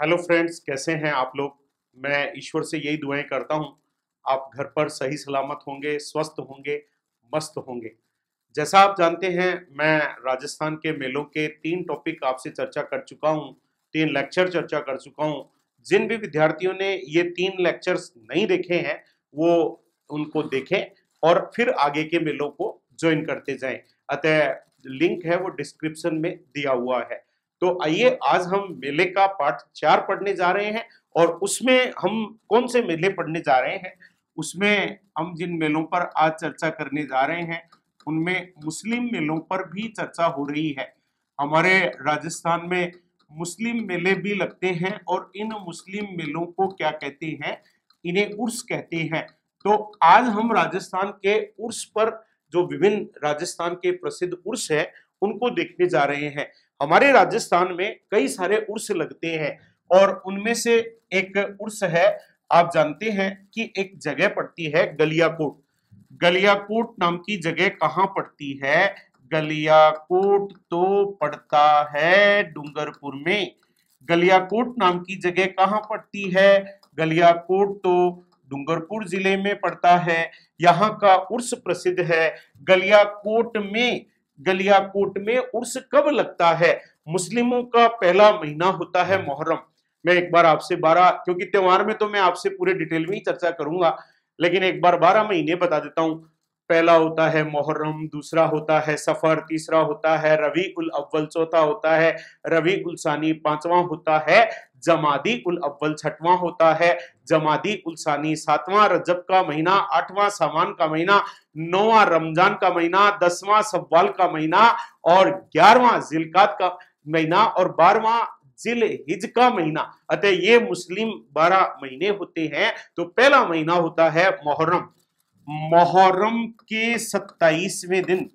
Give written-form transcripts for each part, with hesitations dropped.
Hello friends, कैसे हैं आप लोग। मैं ईश्वर से यही दुआएं करता हूं आप घर पर सही सलामत होंगे, स्वस्थ होंगे, मस्त होंगे। जैसा आप जानते हैं, मैं राजस्थान के मेलों के 3 टॉपिक आपसे चर्चा कर चुका हूं, 3 लेक्चर चर्चा कर चुका हूं। जिन भी विद्यार्थियों ने ये 3 लेक्चर्स नहीं देखे हैं वो उनको देखें और फिर आगे के मेलों को ज्वाइन करते जाएं। अतः लिंक है वो डिस्क्रिप्शन में दिया हुआ है। तो आइए आज हम मेले का पार्ट 4 पढ़ने जा रहे हैं और उसमें हम कौन से मेले पढ़ने जा रहे हैं, उसमें हम जिन मेलों पर आज चर्चा करने जा रहे हैं उनमें मुस्लिम मेलों पर भी चर्चा हो रही है। हमारे राजस्थान में मुस्लिम मेले भी लगते हैं और इन मुस्लिम मेलों को क्या कहते हैं, इन्हें उर्स कहते हैं। तो आज हम राजस्थान के उर्स पर, जो विभिन्न राजस्थान के प्रसिद्ध उर्स है, उनको देखने जा रहे हैं। हमारे राजस्थान में कई सारे उर्स लगते हैं और उनमें से एक उर्स है, आप जानते हैं कि एक जगह पड़ती है गलियाकोट। गलियाकोट नाम की जगह कहाँ पड़ती है? गलियाकोट तो पड़ता है डूंगरपुर में। गलियाकोट नाम की जगह कहाँ पड़ती है? गलियाकोट तो डूंगरपुर जिले में पड़ता है। यहाँ का उर्स प्रसिद्ध है। गलियाकोट में उर्स कब लगता है? मुस्लिमों का पहला महीना होता है मुहर्रम। मैं एक बार आपसे 12, क्योंकि त्योहार में तो मैं आपसे पूरे डिटेल में ही चर्चा करूंगा, लेकिन एक बार 12 महीने बता देता हूं। पहला होता है मुहर्रम, दूसरा होता है सफर, तीसरा होता है रबी उल अव्वल, चौथा होता है रबी उल सानी, पांचवा होता है जमादी उल अव्वल, छठवां होता है जमादी उल सानी, सातवां रजब का महीना, आठवां सामान का महीना, नौवां रमजान का महीना, 10वां सव्वाल का महीना और 11वां जिलकात का महीना और 12वां जिल हिज का महीना। अतः ये मुस्लिम 12 महीने होते हैं। तो पहला महीना होता है मुहर्रम। मुहर्रम के 27वें दिन,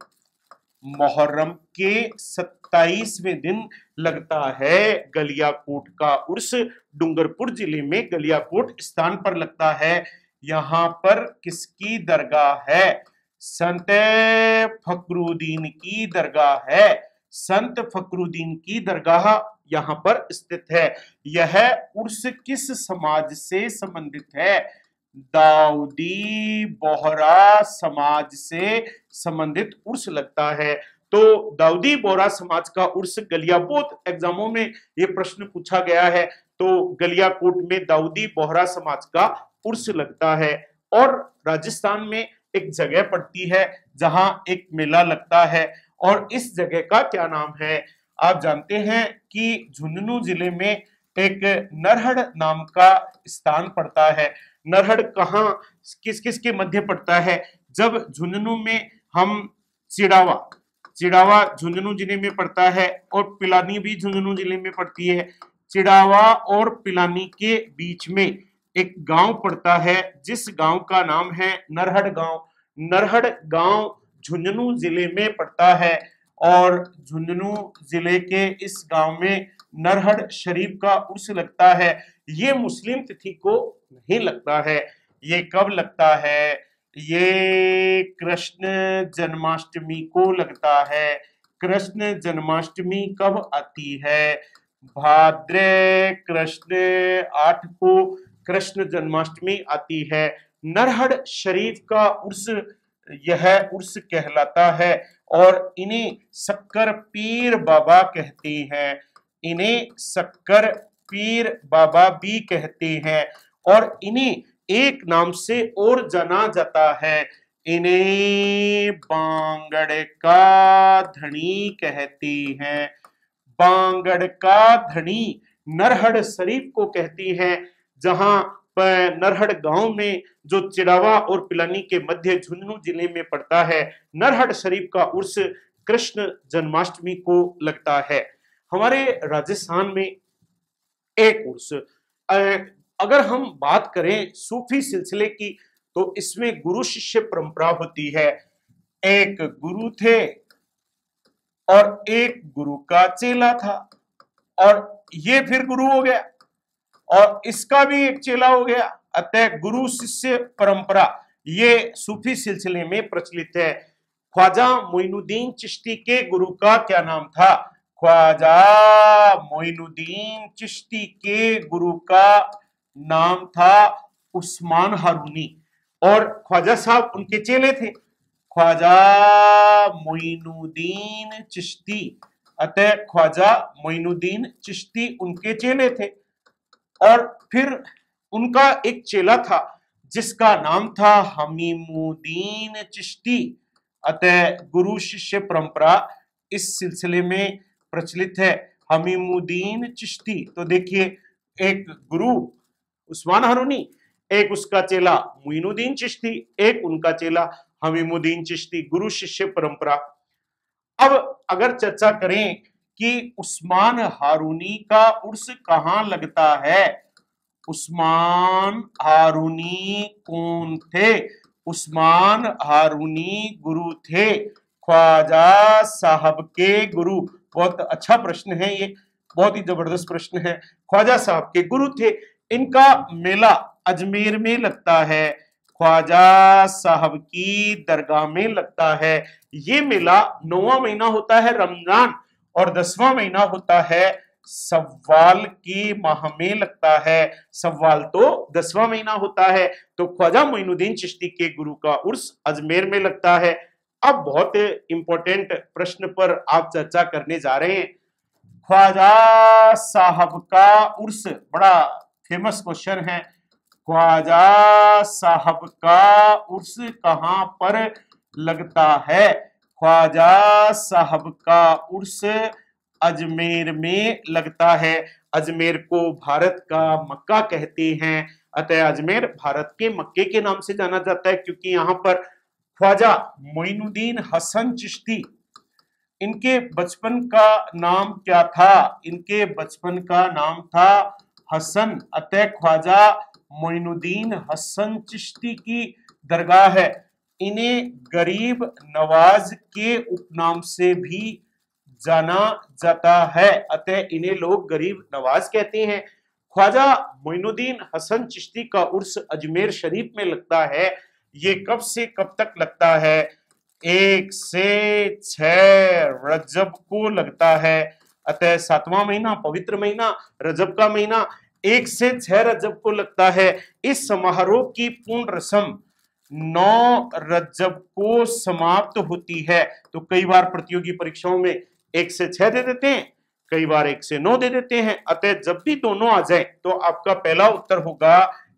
मुहर्रम के 27वें दिन लगता है गलियाकोट का उर्स। डूंगरपुर जिले में गलियाकोट स्थान पर लगता है। यहाँ पर किसकी दरगाह है? संत फखरुद्दीन की दरगाह है। संत फखरुद्दीन की दरगाह यहाँ पर स्थित है। यह उर्स किस समाज से संबंधित है? दाऊदी बोहरा समाज से संबंधित उर्स लगता है। तो दाऊदी बोहरा समाज का उर्स गलियाकोट, एग्जामों में ये प्रश्न पूछा गया है। तो गलियाकोट में दाऊदी बोहरा समाज का उर्स लगता है। और राजस्थान में एक जगह पड़ती है जहां एक मेला लगता है और इस जगह का क्या नाम है? आप जानते हैं कि झुंझुनू जिले में एक नरहड़ नाम का स्थान पड़ता है। नरहड़ कहाँ, किस किस के मध्य पड़ता है? जब झुंझुनू में हम चिड़ावा झुंझुनू जिले में पड़ता है और पिलानी भी झुंझुनू जिले में पड़ती है। चिड़ावा और पिलानी के बीच में एक गांव पड़ता है जिस गांव का नाम है नरहड़ गांव। नरहड़ गांव झुंझुनू जिले में पड़ता है और झुंझुनू जिले के इस गांव में नरहड़ शरीफ का उर्स लगता है। ये मुस्लिम तिथि को नहीं लगता है। ये कब लगता है? ये कृष्ण जन्माष्टमी को लगता है। कृष्ण जन्माष्टमी कब आती है? भाद्र कृष्ण 8 को कृष्ण जन्माष्टमी आती है। नरहड़ शरीफ का उर्स, यह उर्स कहलाता है और इन्हें शक्कर पीर बाबा कहते हैं। इन्हें शक्कर पीर बाबा भी कहते हैं और इन्हें एक नाम से और जाना जाता है। इन्हें बांगड़ का धनी कहते हैं। बांगड़ का धनी नरहड़ शरीफ को कहती हैं, जहां पर नरहड़ गांव में जो चिड़ावा और पिलानी के मध्य झुंझुनू जिले में पड़ता है, नरहड़ शरीफ का उर्स कृष्ण जन्माष्टमी को लगता है। हमारे राजस्थान में एक उर्स, अगर हम बात करें सूफी सिलसिले की, तो इसमें गुरु शिष्य परंपरा होती है। एक गुरु थे और एक गुरु का चेला था और ये फिर गुरु हो गया और इसका भी एक चेला हो गया। अतः गुरु शिष्य परंपरा ये सूफी सिलसिले में प्रचलित है। ख्वाजा मोइनुद्दीन चिश्ती के गुरु का क्या नाम था? ख्वाजा मोइनुद्दीन चिश्ती के गुरु का नाम था उस्मान हारूनी और ख्वाजा साहब उनके चेले थे। ख्वाजा मोइनुद्दीन चिश्ती, अतः ख्वाजा मोइनुद्दीन चिश्ती उनके चेले थे। और फिर उनका एक चेला था जिसका नाम था हमीमुद्दीन चिश्ती। अतः गुरु शिष्य परंपरा इस सिलसिले में प्रचलित है, हमीमुद्दीन चिश्ती। तो देखिए, एक गुरु उस्मान हारूनी, एक उसका चेला मोइनुद्दीन चिश्ती, एक उनका चेला हमीमुद्दीन चिश्ती, गुरु शिष्य परंपरा। अब अगर चर्चा करें कि उस्मान हारूनी का उर्स कहां लगता है, उस्मान हारूनी कौन थे? उस्मान हारूनी गुरु थे ख्वाजा साहब के गुरु। बहुत अच्छा प्रश्न है ये, बहुत ही जबरदस्त प्रश्न है। ख्वाजा साहब के गुरु थे। इनका मेला अजमेर में लगता है, ख्वाजा साहब की दरगाह में लगता है। ये मेला 9वां महीना होता है रमजान और 10वां महीना होता है सव्वाल की माह में लगता है। सव्वाल तो 10वां महीना होता है। तो ख्वाजा मोइनुद्दीन चिश्ती के गुरु का उर्स अजमेर में लगता है। अब बहुत इंपॉर्टेंट प्रश्न पर आप चर्चा करने जा रहे हैं। ख्वाजा साहब का उर्स बड़ा फेमस क्वेश्चन है। ख्वाजा साहब का उर्स कहां पर लगता है? ख्वाजा साहब का उर्स अजमेर में लगता है। अजमेर को भारत का मक्का कहते हैं। अतः अजमेर भारत के मक्के के नाम से जाना जाता है, क्योंकि यहाँ पर ख्वाजा मोइनुद्दीन हसन चिश्ती, इनके बचपन का नाम क्या था? इनके बचपन का नाम था हसन। अतः ख्वाजा मोइनुद्दीन हसन चिश्ती की दरगाह है। इन्हें गरीब नवाज के उपनाम से भी जाना जाता है। अतः इन्हें लोग गरीब नवाज कहते हैं। ख्वाजा मोइनुद्दीन हसन चिश्ती का उर्स अजमेर शरीफ में लगता है। ये कब से कब तक लगता है? 1 से 6 रजब को लगता है। अतः 7वां महीना, पवित्र महीना, रजब का महीना 1 से 6 रजब को लगता है। इस समारोह की पूर्ण रस्म 9 रजब को समाप्त होती है। तो कई बार प्रतियोगी परीक्षाओं में 1 से 6 दे देते हैं, कई बार 1 से 9 दे देते हैं। अतः जब भी दोनों आ जाए तो आपका पहला उत्तर होगा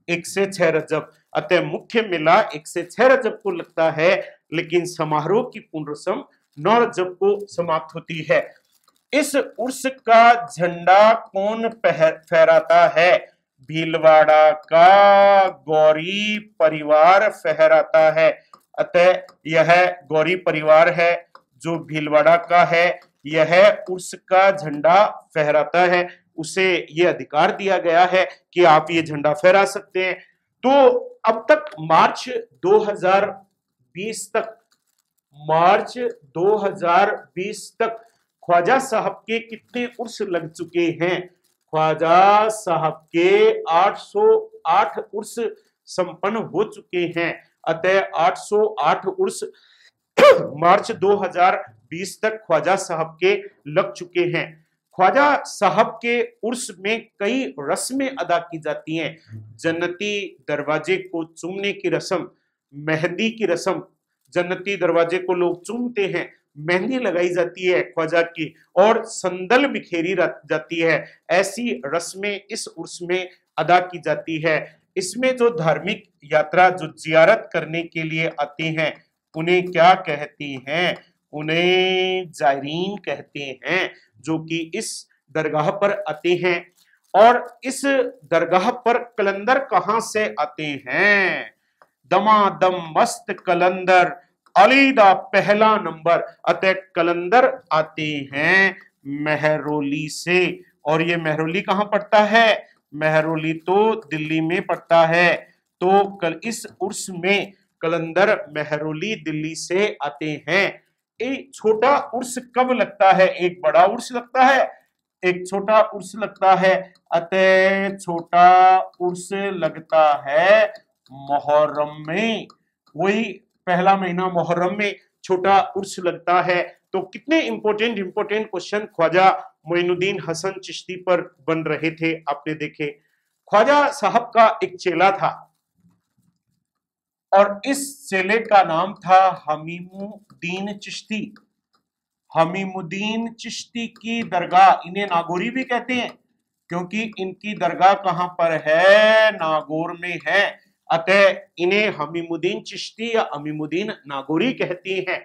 1 से 6 रजब। अतः मुख्य मेला 1 से 6 रजब को लगता है, लेकिन समारोह की पूर्ण रस्म 9 रजब को समाप्त होती है। इस उर्स का झंडा कौन फहराता है? भीलवाड़ा का गौरी परिवार फहराता है। अतः यह गौरी परिवार है जो भीलवाड़ा का है, यह उर्स का झंडा फहराता है। उसे यह अधिकार दिया गया है कि आप ये झंडा फहरा सकते हैं। तो अब तक मार्च 2020 तक, मार्च 2020 तक ख्वाजा साहब के कितने उर्स लग चुके हैं? ख्वाजा साहब के 808 उर्स संपन्न हो चुके हैं। अतः 808 उर्स मार्च 2020 तक ख्वाजा साहब के लग चुके हैं। ख्वाजा साहब के उर्स में कई रस्में अदा की जाती हैं। जन्नती दरवाजे को चूमने की रस्म, मेहंदी की रस्म, जन्नती दरवाजे को लोग चूमते हैं, मेहंदी लगाई जाती है ख्वाजा की, और संदल बिखेरी जाती है। ऐसी रस्में इस उर्स में अदा की जाती है। इसमें जो धार्मिक यात्रा, जो जियारत करने के लिए आते हैं, उन्हें क्या कहते हैं? उन्हें जायरीन कहते हैं, जो कि इस दरगाह पर आते हैं। और इस दरगाह पर कलंदर कहां से आते हैं? दमादम मस्त कलंदर, अलीदा पहला नंबर। अतः कलंदर आते हैं मेहरौली से। और ये मेहरौली कहां पड़ता है? मेहरौली तो दिल्ली में पड़ता है। तो कल इस उर्स में कलंदर मेहरौली दिल्ली से आते हैं। एक छोटा उर्स कब लगता है? एक बड़ा उर्स लगता है, एक छोटा उर्स लगता है। अतः छोटा उर्स लगता है मुहर्रम में। वही पहला महीना मुहर्रम में छोटा उर्स लगता है। तो कितने इंपॉर्टेंट क्वेश्चन ख्वाजा मोइनुद्दीन हसन चिश्ती पर बन रहे थे, आपने देखे। ख्वाजा साहब का एक चेला था और इस चेले का नाम था हमीमुद्दीन चिश्ती। हमीमुद्दीन चिश्ती की दरगाह, इन्हें नागौरी भी कहते हैं क्योंकि इनकी दरगाह कहां पर है, नागौर में है। अतः इन्हें हमीमुद्दीन चिश्ती या हमीमुद्दीन नागौरी कहते हैं।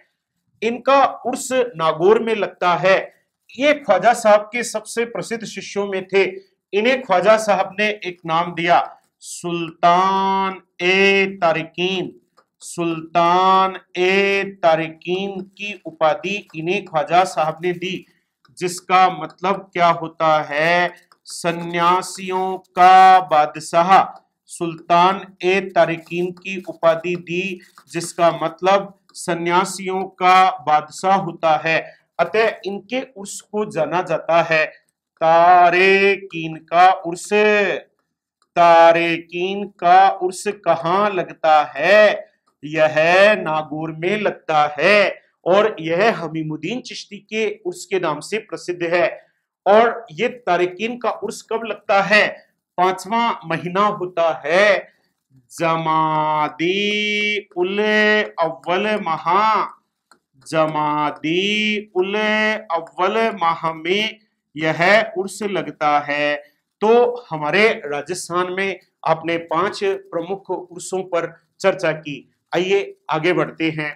इनका उर्स नागौर में लगता है। ये ख्वाजा साहब के सबसे प्रसिद्ध शिष्यों में थे। इन्हें ख्वाजा साहब ने एक नाम दिया, सुल्तान ए तारिकीन। सुल्तान ए तारिकीन की उपाधि इन्हें ख्वाजा साहब ने दी, जिसका मतलब क्या होता है, सन्यासियों का बादशाह। सुल्तान ए तारिकीन की उपाधि दी, जिसका मतलब सन्यासियों का बादशाह होता है। अतः इनके उर्स को जाना जाता है तारेकीन का उर्स। तारेकीन का उर्स कहाँ लगता है, यह नागौर में लगता है और यह हमीमुद्दीन चिश्ती के उर्स के नाम से प्रसिद्ध है। और ये तारेकीन का उर्स कब लगता है, 5वां महीना होता है, जमादी उल अव्वल माह। जमादी उल अव्वल माह में यह उर्स लगता है। तो हमारे राजस्थान में आपने 5 प्रमुख उर्सों पर चर्चा की। आइए आगे बढ़ते हैं।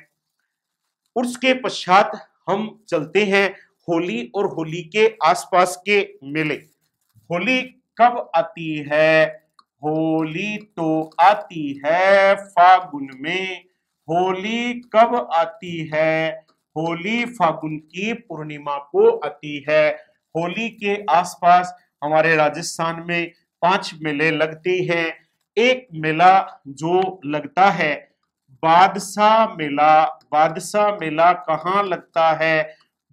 उर्स के पश्चात हम चलते हैं होली और होली के आसपास के मेले। होली कब आती है, होली तो आती है फागुन में। होली कब आती है, होली फागुन की पूर्णिमा को आती है। होली के आसपास हमारे राजस्थान में 5 मेले लगते हैं। एक मेला जो लगता है बादशाह मेला। बादशाह मेला कहाँ लगता है,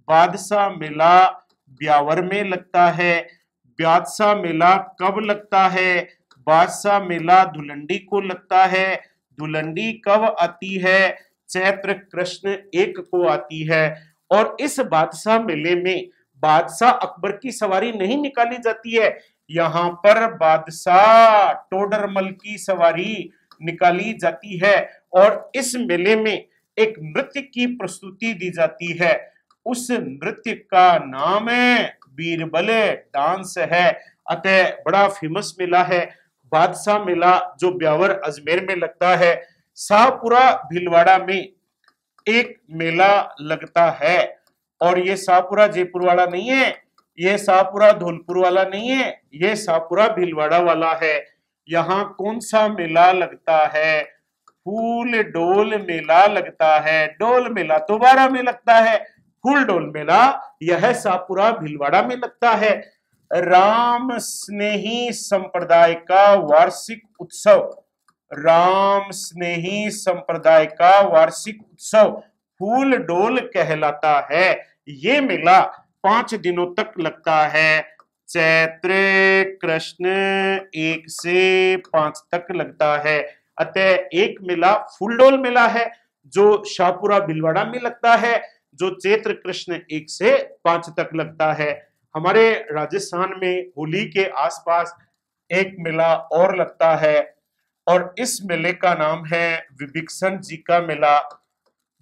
बादशाह मेला ब्यावर में लगता है। बादशाह मेला कब लगता है, बादशाह मेला धुलंडी को लगता है। धुलंडी कब आती है, चैत्र कृष्ण 1 को आती है। और इस बादशाह मेले में बादशाह अकबर की सवारी नहीं निकाली जाती है, यहाँ पर बादशाह टोडरमल की सवारी निकाली जाती है। और इस मेले में एक नृत्य की प्रस्तुति दी जाती है। उस नृत्य का नाम है बीरबल डांस है। अतः बड़ा फेमस मेला है बादशाह मेला, जो ब्यावर अजमेर में लगता है। शाहपुरा भीलवाड़ा में एक मेला लगता है और ये शाहपुरा जयपुर वाला नहीं है, ये शाहपुरा धौलपुर वाला नहीं है, ये शाहपुरा भीलवाड़ा वाला है। यहाँ कौन सा मेला लगता है, फूल डोल मेला लगता है। डोल मेला तो 12 में लगता है, फूल डोल मेला यह शाहपुरा भीलवाड़ा में लगता है। राम स्नेही संप्रदाय का वार्षिक उत्सव, राम स्नेही संप्रदाय का वार्षिक उत्सव फूल डोल कहलाता है। ये मेला 5 दिनों तक लगता है, चैत्र कृष्ण 1 से 5 तक लगता है। अतः एक मेला फूलडोल मेला है जो शाहपुरा भीलवाड़ा में लगता है, जो चैत्र कृष्ण 1 से 5 तक लगता है। हमारे राजस्थान में होली के आसपास एक मेला और लगता है और इस मेले का नाम है विभीषण जी का मेला।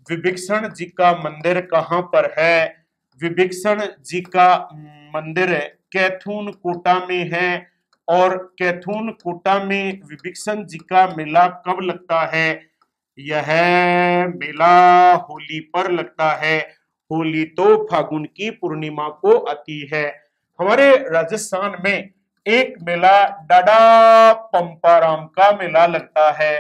विभीषण जी का मंदिर कहाँ पर है, विभीषण जी का मंदिर कैथून कोटा में है। और कैथून कोटा में विभीषण जी का मेला कब लगता है, यह मेला होली पर लगता है। होली तो फागुन की पूर्णिमा को आती है। हमारे राजस्थान में एक मेला डाडा पंपाराम का मेला लगता है।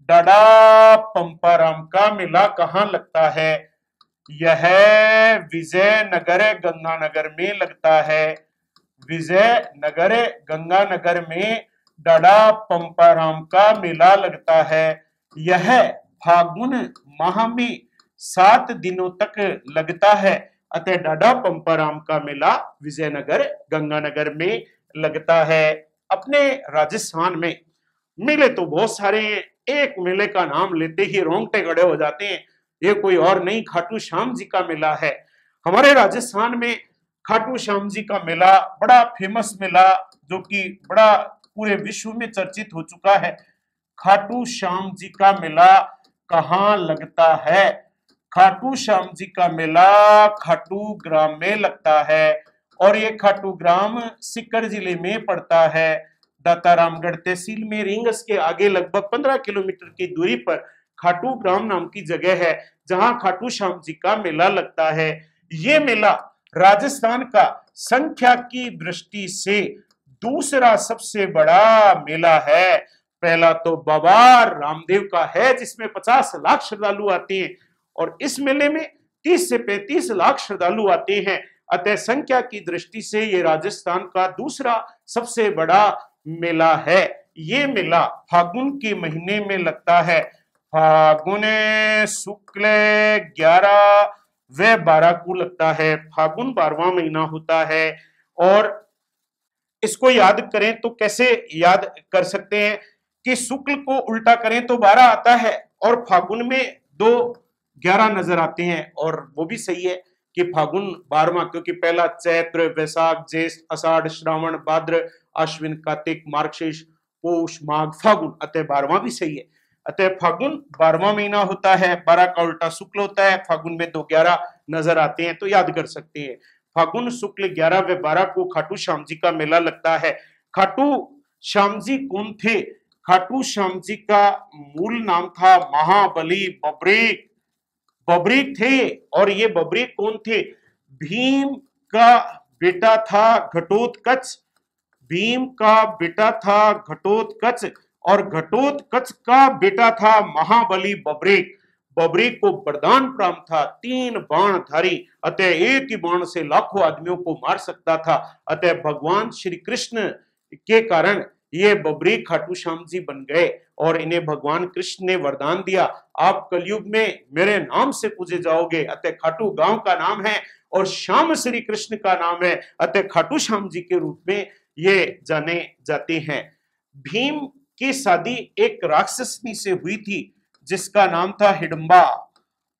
डाडा पंपाराम का मेला कहाँ लगता है, यह विजयनगर गंगानगर में लगता है। विजयनगर गंगानगर में डाडा पंपाराम का मेला लगता है। यह फागुन माह में 7 दिनों तक लगता है। अतः डाडा पंपाराम का मेला विजयनगर गंगानगर में लगता है। अपने राजस्थान में मेले तो बहुत सारे हैं, एक मेले का नाम लेते ही रोंगटे खड़े हो जाते हैं। ये कोई और नहीं, खाटू श्याम जी का मेला है। हमारे राजस्थान में खाटू श्याम जी का मेला बड़ा फेमस मेला, जो कि बड़ा पूरे विश्व में चर्चित हो चुका है। खाटू श्याम जी का मेला कहाँ लगता है? खाटू श्याम जी का मेला खाटू ग्राम में लगता है, और ये खाटू ग्राम सीकर जिले में पड़ता है। दातारामगढ़ तहसील में रिंगस के आगे लगभग 15 किलोमीटर की दूरी पर खाटू ग्राम नाम की जगह है, जहां खाटू श्याम जी का मेला लगता है। ये मेला राजस्थान का संख्या की दृष्टि से दूसरा सबसे बड़ा मेला है। पहला तो बाबा रामदेव का है, जिसमें 50 लाख श्रद्धालु आते हैं, और इस मेले में 30 से 35 लाख श्रद्धालु आते हैं। अतः संख्या की दृष्टि से ये राजस्थान का दूसरा सबसे बड़ा मेला है। ये मेला फागुन के महीने में लगता है। फागुन शुक्ल 11 व 12 को लगता है। फागुन 12वां महीना होता है। और इसको याद करें तो कैसे याद कर सकते हैं कि शुक्ल को उल्टा करें तो 12 आता है, और फागुन में 2 11 नजर आते हैं। और वो भी सही है कि फागुन 12वां, क्योंकि पहला चैत्र, वैशाख, ज्येष्ठ, आषाढ़, श्रावण, भाद्र, आश्विन, कार्तिक, मार्गशीर्ष, पौष, माघ, फागुन, अतः 12वां भी सही है। अतः फागुन 12वां महीना होता है। 12 का उल्टा शुक्ल होता है। फागुन में 2 11 नजर आते हैं, तो याद कर सकते हैं। फागुन शुक्ल 11 व 12 को खाटू श्याम जी का मेला लगता है। खाटू श्याम जी कौन थे? खाटू श्याम जी का मूल नाम था महाबली बब्रीक। बब्रीक थे, और ये बब्रीक कौन थे? भीम का बेटा था घटोत्कच। भीम का बेटा था घटोत्कच, और घटोत्कच का बेटा था महाबली बब्रीक। बब्रीक को वरदान प्राप्त था, 3 बाणधारी, अतः एक ही बाण से लाखों आदमियों को मार सकता था। अतः भगवान श्री कृष्ण के कारण ये बब्रीक खाटू श्याम जी बन गए, और इन्हें भगवान कृष्ण ने वरदान दिया, आप कलयुग में मेरे नाम से पूजे जाओगे। अतः खाटू गांव का नाम है, और श्याम श्री कृष्ण का नाम है, अतः खाटू श्याम जी के रूप में ये जाने जाते हैं। भीम की शादी एक राक्षसनी से हुई थी, जिसका नाम था हिडंबा,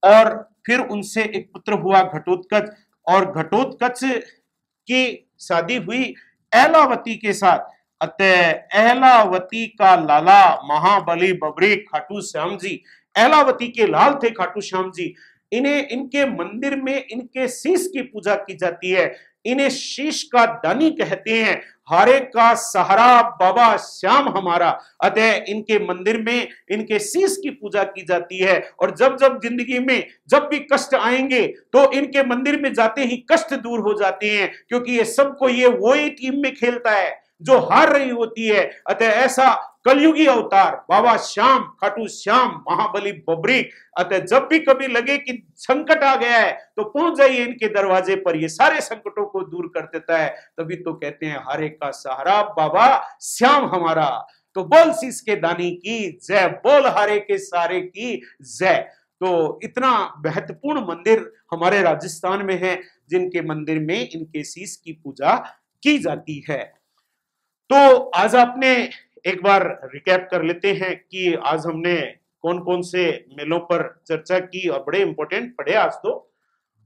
और फिर उनसे एक पुत्र हुआ घटोत्कच, और घटोत्कच की शादी हुई एलावती के साथ। अतः एलावती का लाला महाबली बब्रीक खाटू श्याम जी, एलावती के लाल थे खाटू श्याम जी। इन्हें इनके मंदिर में इनके शीश की पूजा की जाती है। इन्हें शीश का दानी कहते हैं। हारे का सहारा बाबा श्याम हमारा। अतः इनके मंदिर में इनके शीश की पूजा की जाती है, और जब जब जिंदगी में जब भी कष्ट आएंगे तो इनके मंदिर में जाते ही कष्ट दूर हो जाते हैं, क्योंकि ये सबको ये वही टीम में खेलता है जो हार रही होती है। अतः ऐसा कलयुगी अवतार बाबा श्याम, खाटू श्याम, महाबली बब्रीक। अतः जब भी कभी लगे कि संकट आ गया है तो पहुंच जाइए इनके दरवाजे पर, ये सारे संकटों को दूर कर देता है। तभी तो कहते हैं हारे का सहारा बाबा श्याम हमारा। तो बोल शीश के दानी की जय, बोल हारे के सहारे की जय। तो इतना महत्वपूर्ण मंदिर हमारे राजस्थान में है, जिनके मंदिर में इनके शीश की पूजा की जाती है। तो आज आपने एक बार रिकैप कर लेते हैं कि आज हमने कौन कौन से मेलों पर चर्चा की, और बड़े इंपॉर्टेंट पढ़े आज तो।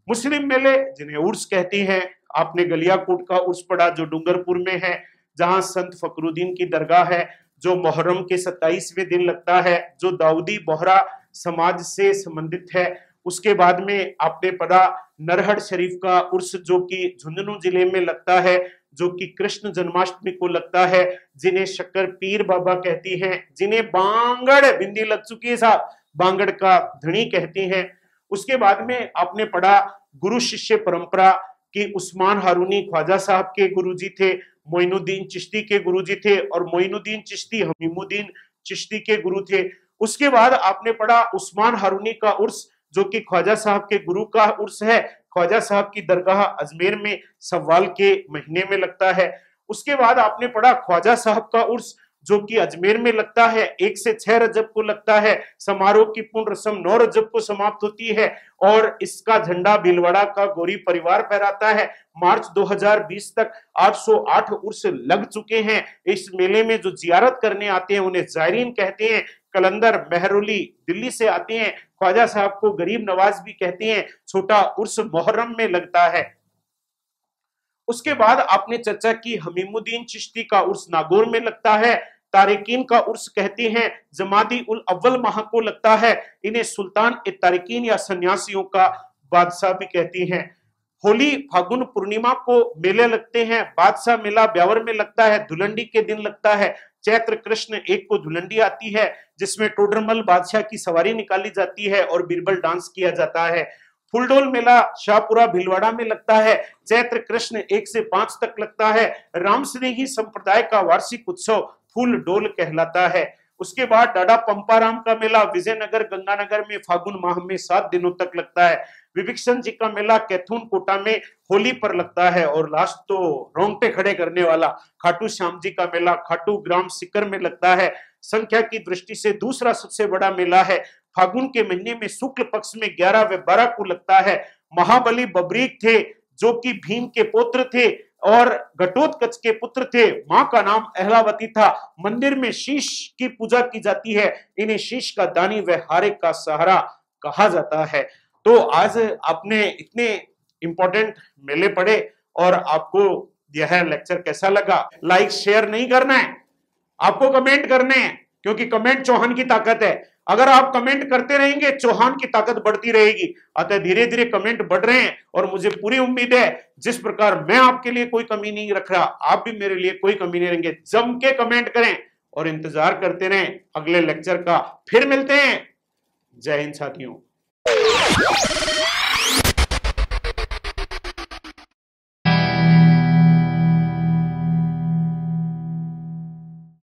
मुस्लिम मेले जिन्हें उर्स कहते हैं, आपने गलियाकोट का उर्स पढ़ा जो डूंगरपुर में है, जहां संत फकरुद्दीन की दरगाह है, जो मुहर्रम के 27वें दिन लगता है, जो दाऊदी बोहरा समाज से संबंधित है। उसके बाद में आपने पढ़ा नरहड़ शरीफ का उर्स, जो कि झुंझुनू जिले में लगता है, जो कि कृष्ण जन्माष्टमी को लगता है, जिन्हें शक्कर पीर बाबा कहती हैं, जिन्हें बांगड़, बिंदी लग चुकी है साहब, बांगड़ का धनी कहती हैं। उसके बाद में आपने पढ़ा गुरु शिष्य परंपरा कि उस्मान हारूनी ख्वाजा साहब के गुरुजी थे, मोइनुद्दीन चिश्ती के गुरुजी थे, और मोइनुद्दीन चिश्ती हमीमुद्दीन चिश्ती के गुरु थे। उसके बाद आपने पढ़ा उस्मान हारूनी का उर्स, जो कि ख्वाजा साहब के गुरु का उर्स है। ख्वाजा साहब की दरगाह अजमेर में सव्वाल के महीने में लगता है। उसके बाद आपने पढ़ा ख्वाजा साहब का उर्स, जो कि अजमेर में लगता है, 1 से 6 रजब को लगता है। समारोह की पूर्ण रस्म 9 रजब को समाप्त होती है, और इसका झंडा भीलवाड़ा का गौरी परिवार फहराता है। मार्च 2020 तक 808 उर्स लग चुके हैं। इस मेले में जो जियारत करने आते हैं उन्हें जायरीन कहते हैं। कलंदर मेहरुली दिल्ली से आते हैं। ख्वाजा साहब को गरीब नवाज भी कहते हैं। छोटा उर्स मुहर्रम में लगता है। उसके बाद आपने चर्चा की हमीमुद्दीन चिश्ती का उर्स नागौर में लगता है। तारिकीन का उर्स कहते हैं जमादी उल अव्वल माह को लगता है। इन्हें सुल्तान ए तारिकीन या सन्यासियों का बादशाह भी कहती हैं। होली फागुन पूर्णिमा को मेले लगते हैं। बादशाह मेला ब्यावर में लगता है, धुलंडी के दिन लगता है। चैत्र कृष्ण 1 को धुलंडी आती है, जिसमें टोडरमल बादशाह की सवारी निकाली जाती है और बीरबल डांस किया जाता है। फुलडोल मेला शाहपुरा भीलवाड़ा में लगता है। चैत्र कृष्ण 1 से 5 तक लगता है। रामस्नेही संप्रदाय का वार्षिक उत्सव फूल डोल कहलाता है। उसके बाद डाडा पंपाराम का मेला विजयनगर गंगानगर में फागुन माह में 7 दिनों तक लगता है। विभिक्षण जी का मेला कैथून कोटा में होली पर लगता है। और लास्ट तो रोंगटे खड़े करने वाला खाटू श्याम जी का मेला खाटू ग्राम सिकर में लगता है। संख्या की दृष्टि से दूसरा सबसे बड़ा मेला है। फागुन के महीने में शुक्ल पक्ष में 11 व 12 को लगता है। महाबली बबरीक थे जो कि भीम के पुत्र थे और घटोत्कच के पुत्र थे। मां का नाम अहलावती था। मंदिर में शीश की पूजा की जाती है। इन्हें शीश का दानी व हारे का सहारा कहा जाता है। तो आज आपने इतने इंपॉर्टेंट मेले पढ़े और आपको यह लेक्चर कैसा लगा? लाइक शेयर नहीं करना है, आपको कमेंट करने हैं, क्योंकि कमेंट चौहान की ताकत है। अगर आप कमेंट करते रहेंगे चौहान की ताकत बढ़ती रहेगी। अतः धीरे धीरे कमेंट बढ़ रहे हैं और मुझे पूरी उम्मीद है जिस प्रकार मैं आपके लिए कोई कमी नहीं रख रहा, आप भी मेरे लिए कोई कमी नहीं रहेंगे। जम के कमेंट करें और इंतजार करते रहें अगले लेक्चर का। फिर मिलते हैं। जय हिंद साथियों।